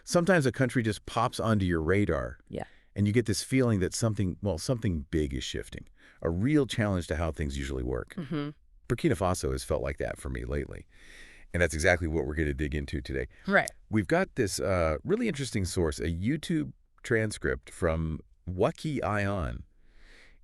Sometimes a country just pops onto your radar, Yeah. and you get this feeling that something big is shifting, a real challenge to how things usually work. Mm-hmm. Burkina Faso has felt like that for me lately, and that's exactly what we're going to dig into today. Right. We've got this really interesting source, a YouTube transcript from Waki Ion.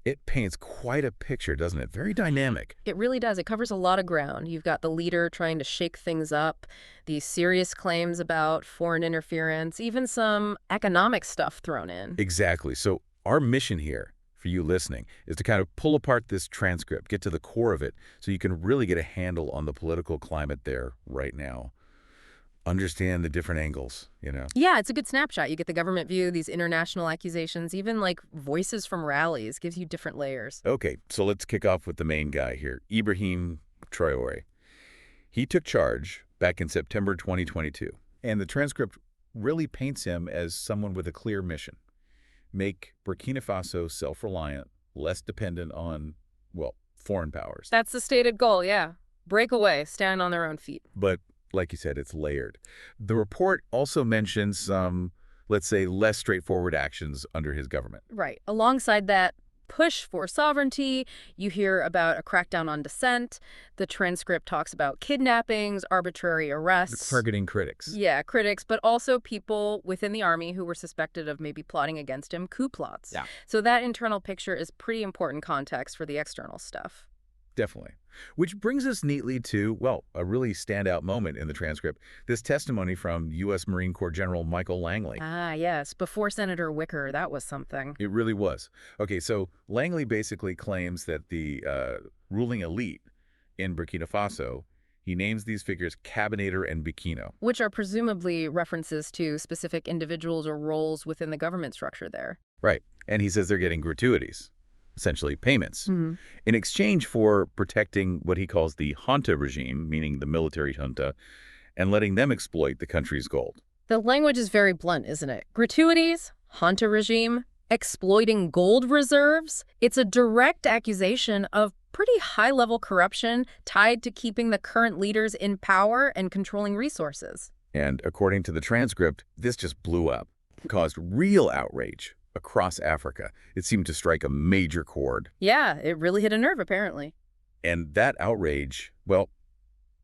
It paints quite a picture, doesn't it? Very dynamic. It really does. It covers a lot of ground. You've got the leader trying to shake things up, these serious claims about foreign interference, even some economic stuff thrown in. Exactly. So our mission here, for you listening, is to kind of pull apart this transcript, get to the core of it, so you can really get a handle on the political climate there right now. Understand the different angles. Yeah, it's a good snapshot. You get the government view, these international accusations, even like voices from rallies, gives you different layers. Okay, so let's kick off with the main guy here, Ibrahim Traoré. He took charge back in September 2022, and the transcript really paints him as someone with a clear mission. Make Burkina Faso self-reliant, less dependent on, foreign powers. That's the stated goal, yeah. Break away, stand on their own feet. But like you said, it's layered. The report also mentions some, let's say, less straightforward actions under his government. Right. Alongside that push for sovereignty, you hear about a crackdown on dissent. The transcript talks about kidnappings, arbitrary arrests. Targeting critics. Yeah, critics, but also people within the army who were suspected of maybe plotting against him, coup plots. Yeah. So that internal picture is pretty important context for the external stuff. Definitely. Which brings us neatly to, a really standout moment in the transcript, this testimony from U.S. Marine Corps General Michael Langley. Ah, yes. Before Senator Wicker, that was something. It really was. Okay, so Langley basically claims that the ruling elite in Burkina Faso, he names these figures Cabinator and Bikino. Which are presumably references to specific individuals or roles within the government structure there. Right. And he says they're getting gratuities, essentially payments, Mm-hmm. in exchange for protecting what he calls the junta regime, meaning the military junta, and letting them exploit the country's gold. The language is very blunt, isn't it? Gratuities, junta regime, exploiting gold reserves. It's a direct accusation of pretty high-level corruption tied to keeping the current leaders in power and controlling resources. And according to the transcript, this just blew up, caused real outrage across Africa. It seemed to strike a major chord. Yeah, it really hit a nerve, apparently. And that outrage,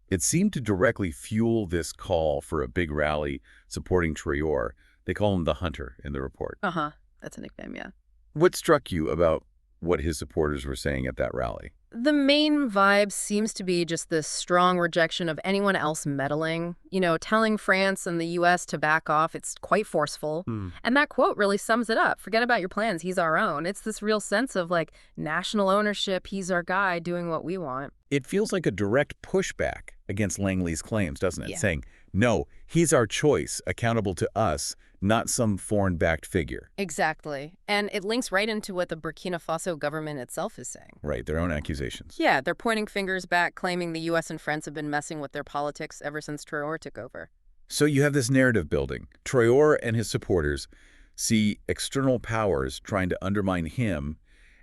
it seemed to directly fuel this call for a big rally supporting Traoré. They call him the Hunter in the report. Uh-huh. That's a nickname, yeah. What struck you about what his supporters were saying at that rally? The main vibe seems to be just this strong rejection of anyone else meddling. Telling France and the U.S. to back off, it's quite forceful. And that quote really sums it up. Forget about your plans, he's our own. It's this real sense of, national ownership, he's our guy, doing what we want. It feels like a direct pushback against Langley's claims, doesn't it? Yeah. Saying, no, he's our choice, accountable to us, not some foreign-backed figure. Exactly. And it links right into what the Burkina Faso government itself is saying. Right, their own accusations. Yeah, they're pointing fingers back, claiming the U.S. and France have been messing with their politics ever since Traoré took over. So you have this narrative building. Traoré and his supporters see external powers trying to undermine him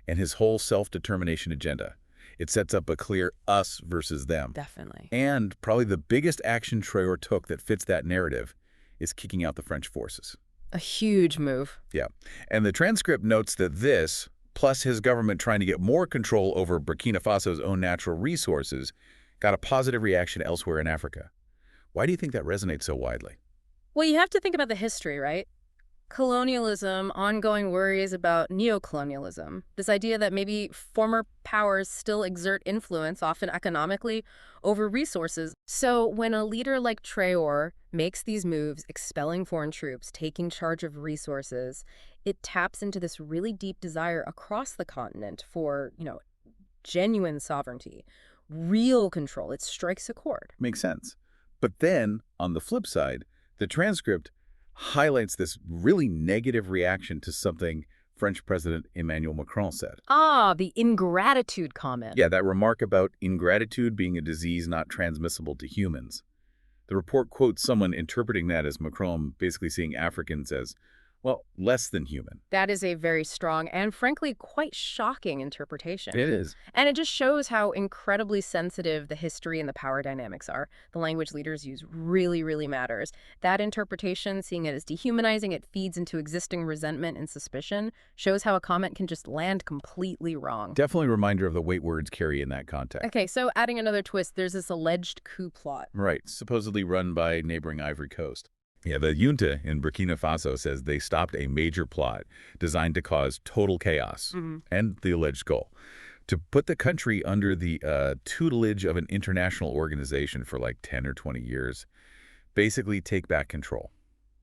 and his whole self-determination agenda. It sets up a clear us versus them. Definitely. And probably the biggest action Traoré took that fits that narrative is kicking out the French forces. A huge move. Yeah. And the transcript notes that this, plus his government trying to get more control over Burkina Faso's own natural resources, got a positive reaction elsewhere in Africa. Why do you think that resonates so widely? Well, you have to think about the history, right? Colonialism, ongoing worries about neocolonialism, this idea that maybe former powers still exert influence, often economically, over resources. So when a leader like Traoré makes these moves, expelling foreign troops, taking charge of resources, it taps into this really deep desire across the continent for, genuine sovereignty, real control. It strikes a chord. Makes sense. But then, on the flip side, the transcript highlights this really negative reaction to something French President Emmanuel Macron said. Ah, the ingratitude comment. Yeah, that remark about ingratitude being a disease not transmissible to humans. The report quotes someone interpreting that as Macron basically seeing Africans as Well, less than human. That is a very strong and frankly quite shocking interpretation. It is. And it just shows how incredibly sensitive the history and the power dynamics are. The language leaders use really, really matters. That interpretation, seeing it as dehumanizing, it feeds into existing resentment and suspicion, shows how a comment can just land completely wrong. Definitely a reminder of the weight words carry in that context. Okay, so adding another twist, there's this alleged coup plot. Right, supposedly run by neighboring Ivory Coast. Yeah, the junta in Burkina Faso says they stopped a major plot designed to cause total chaos, and the alleged goal, to put the country under the tutelage of an international organization for like 10 or 20 years, basically take back control.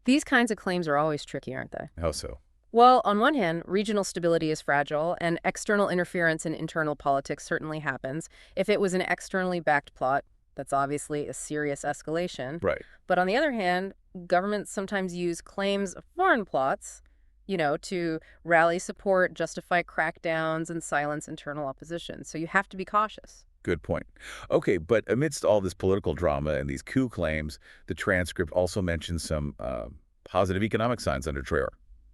These kinds of claims are always tricky, aren't they? How so? Well, on one hand, regional stability is fragile, and external interference in internal politics certainly happens. If it was an externally backed plot, that's obviously a serious escalation. Right. But on the other hand, governments sometimes use claims of foreign plots, to rally support, justify crackdowns, and silence internal opposition. So you have to be cautious. Good point. Okay, but amidst all this political drama and these coup claims, the transcript also mentions some positive economic signs under Traore.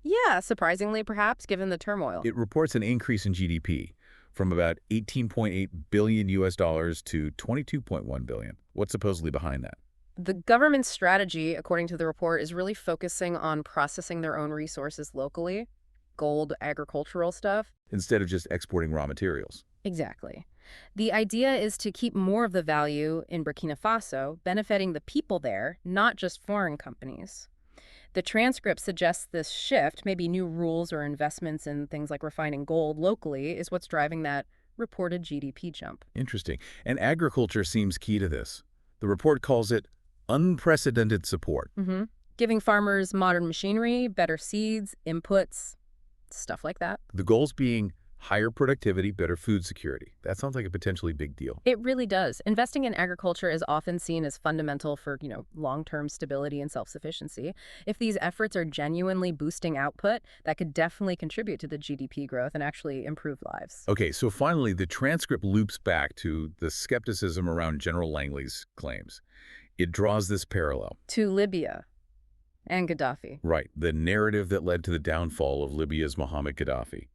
Yeah, surprisingly, perhaps, given the turmoil. It reports an increase in GDP from about 18.8 billion US dollars to 22.1 billion. What's supposedly behind that? The government's strategy, according to the report, is really focusing on processing their own resources locally, gold, agricultural stuff. Instead of just exporting raw materials. Exactly. The idea is to keep more of the value in Burkina Faso, benefiting the people there, not just foreign companies. The transcript suggests this shift, maybe new rules or investments in things like refining gold locally, is what's driving that reported GDP jump. Interesting. And agriculture seems key to this. The report calls it unprecedented support. Giving farmers modern machinery, better seeds, inputs, stuff like that. The goals being higher productivity, better food security. That sounds like a potentially big deal. It really does. Investing in agriculture is often seen as fundamental for, long-term stability and self-sufficiency. If these efforts are genuinely boosting output, that could definitely contribute to the GDP growth and actually improve lives. Okay, so finally, the transcript loops back to the skepticism around General Langley's claims. It draws this parallel. To Libya and Gaddafi. Right, the narrative that led to the downfall of Libya's Muammar Gaddafi.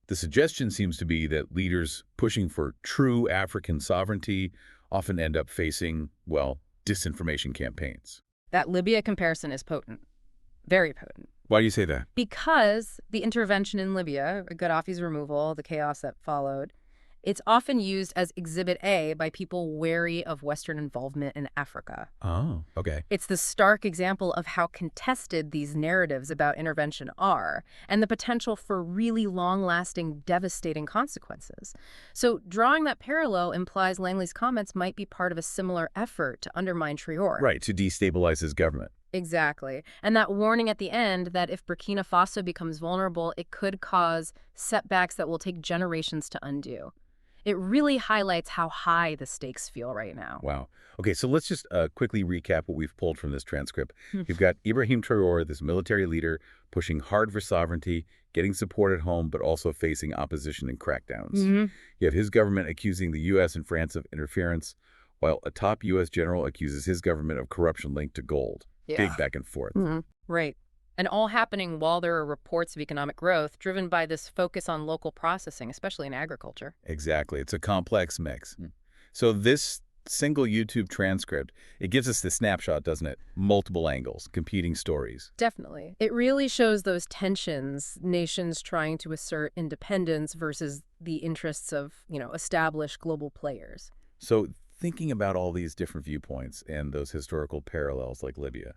The suggestion seems to be that leaders pushing for true African sovereignty often end up facing, well, disinformation campaigns. That Libya comparison is potent. Very potent. Why do you say that? Because the intervention in Libya, Gaddafi's removal, the chaos that followed, it's often used as Exhibit A by people wary of Western involvement in Africa. Oh, okay. It's the stark example of how contested these narratives about intervention are and the potential for really long-lasting, devastating consequences. So drawing that parallel implies Langley's comments might be part of a similar effort to undermine Traore. Right, to destabilize his government. Exactly. And that warning at the end that if Burkina Faso becomes vulnerable, it could cause setbacks that will take generations to undo. It really highlights how high the stakes feel right now. Wow. Okay, so let's just quickly recap what we've pulled from this transcript. You've got Ibrahim Traore, this military leader, pushing hard for sovereignty, getting support at home, but also facing opposition and crackdowns. You have his government accusing the U.S. and France of interference, while a top U.S. general accuses his government of corruption linked to gold. Big back and forth. Right. And all happening while there are reports of economic growth driven by this focus on local processing, especially in agriculture. Exactly. It's a complex mix. So this single YouTube transcript, it gives us this snapshot, doesn't it? Multiple angles, competing stories. Definitely. It really shows those tensions, nations trying to assert independence versus the interests of, established global players. So thinking about all these different viewpoints and those historical parallels like Libya,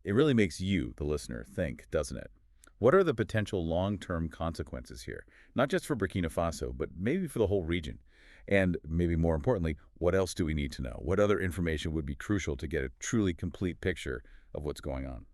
it really makes you, the listener, think, doesn't it? What are the potential long-term consequences here? Not just for Burkina Faso, but maybe for the whole region. And maybe more importantly, what else do we need to know? What other information would be crucial to get a truly complete picture of what's going on?